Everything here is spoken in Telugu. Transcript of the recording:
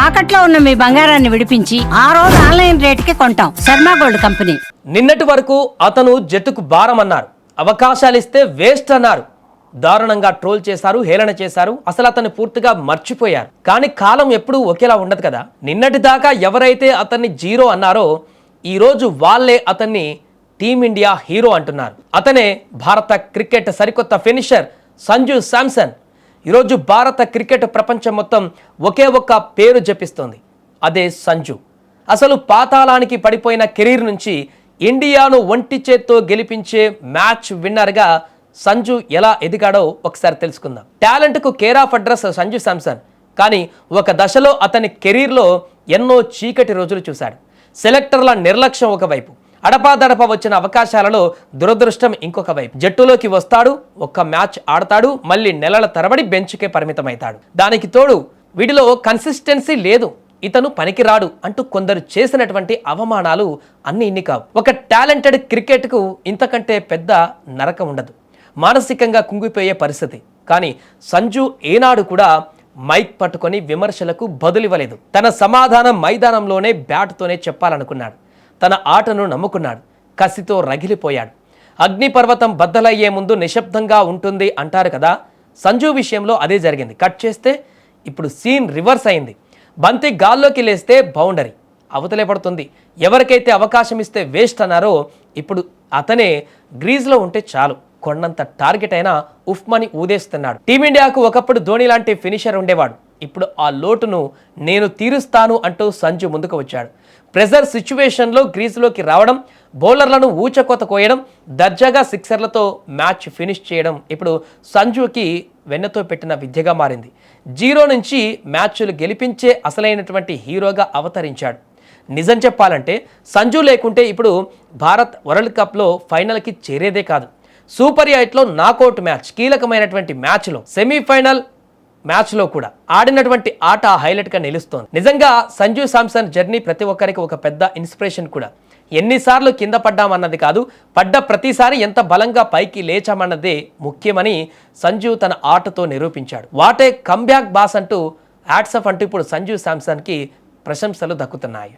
తాకట్లో ఉన్న మీ బంగారాన్ని విడిపించి ఆ రోజు ఆన్లైన్ రేటుకి కొంటాం. Sharma gold company. నిన్నటి వరకు అతను జట్టుకు భారం అన్నారు, అవకాశాలు ఇస్తే వేస్ట్ అన్నారు, దారుణంగా ట్రోల్ చేశారు, హేళన చేశారు, అసలు అతన్ని పూర్తిగా మర్చిపోయారు. కానీ కాలం ఎప్పుడూ ఒకేలా ఉండదు కదా. నిన్నటి దాకా ఎవరైతే అతన్ని జీరో అన్నారో ఈ రోజు వాళ్ళే అతన్ని టీమిండియా హీరో అంటున్నారు. అతనే భారత క్రికెట్ సరికొత్త ఫినిషర్ సంజు శాంసన్. ఈరోజు భారత క్రికెట్ ప్రపంచం మొత్తం ఒకే ఒక్క పేరు జపిస్తోంది, అదే సంజు. అసలు పాతాళానికి పడిపోయిన కెరీర్ నుంచి ఇండియాను ఒంటి చేత్తో గెలిపించే మ్యాచ్ విన్నర్గా సంజు ఎలా ఎదిగాడో ఒకసారి తెలుసుకుందాం. టాలెంట్కు care of address Sanju Samson. కానీ ఒక దశలో అతని కెరీర్లో ఎన్నో చీకటి రోజులు చూశాడు. సెలెక్టర్ల నిర్లక్ష్యం ఒకవైపు, అడపాదడప వచ్చిన అవకాశాలలో దురదృష్టం ఇంకొక వైపు. జట్టులోకి వస్తాడు, ఒక్క మ్యాచ్ ఆడతాడు, మళ్ళీ నెలల తరబడి బెంచ్కే పరిమితమవుతాడు. దానికి తోడు వీటిలో కన్సిస్టెన్సీ లేదు, ఇతను పనికిరాడు అంటూ కొందరు చేసినటువంటి అవమానాలు అన్ని ఇన్ని కావు. ఒక టాలెంటెడ్ క్రికెట్కు ఇంతకంటే పెద్ద నరకం ఉండదు, మానసికంగా కుంగిపోయే పరిస్థితి. కానీ సంజు ఏనాడు కూడా మైక్ పట్టుకొని విమర్శలకు బదులివ్వలేదు. తన సమాధానం మైదానంలోనే బ్యాట్తోనే చెప్పాలనుకున్నాడు. తన ఆటను నమ్ముకున్నాడు, కసితో రగిలిపోయాడు. అగ్నిపర్వతం బద్దలయ్యే ముందు నిశ్శబ్దంగా ఉంటుంది అంటారు కదా, సంజు విషయంలో అదే జరిగింది. కట్ చేస్తే ఇప్పుడు సీన్ రివర్స్ అయింది. బంతి గాల్లోకి లేస్తే బౌండరీ, అవతలే పడుతుంది. ఎవరికైతే అవకాశం ఇస్తే వేస్ట్ అన్నారో ఇప్పుడు అతనే గ్రీజ్లో ఉంటే చాలు, కొండంత టార్గెట్ అయినా ఉఫ్మని ఊదేస్తున్నాడు. టీమిండియాకు ఒకప్పుడు ధోని లాంటి ఫినిషర్ ఉండేవాడు. ఇప్పుడు ఆ లోటును నేను తీరుస్తాను అంటూ సంజు ముందుకు వచ్చాడు. ప్రెజర్ సిచ్యువేషన్లో గ్రీజ్లోకి రావడం, బౌలర్లను ఊచకోత కోయడం, దర్జాగా సిక్సర్లతో మ్యాచ్ ఫినిష్ చేయడం ఇప్పుడు సంజుకి వెన్నతో పెట్టిన విద్యగా మారింది. జీరో నుంచి మ్యాచ్లు గెలిపించే అసలైనటువంటి హీరోగా అవతరించాడు. నిజం చెప్పాలంటే సంజు లేకుంటే ఇప్పుడు భారత్ వరల్డ్ కప్లో ఫైనల్కి చేరేదే కాదు. సూపర్ 8లో నాకౌట్ మ్యాచ్, కీలకమైనటువంటి మ్యాచ్లో, సెమీఫైనల్ మ్యాచ్లో కూడా ఆడినటువంటి ఆట హైలైట్గా నిలుస్తోంది. నిజంగా సంజు శాంసన్ జర్నీ ప్రతి ఒక్కరికి ఒక పెద్ద ఇన్స్పిరేషన్ కూడా. ఎన్నిసార్లు కింద పడ్డామన్నది కాదు, పడ్డ ప్రతిసారి ఎంత బలంగా పైకి లేచామన్నదే ముఖ్యమని సంజు తన ఆటతో నిరూపించాడు. వాటే కమ్బ్యాక్ బాస్ అంటూ హ్యాట్స్ ఆఫ్ అంటూ ఇప్పుడు సంజు శాంసన్కి ప్రశంసలు దక్కుతున్నాయి.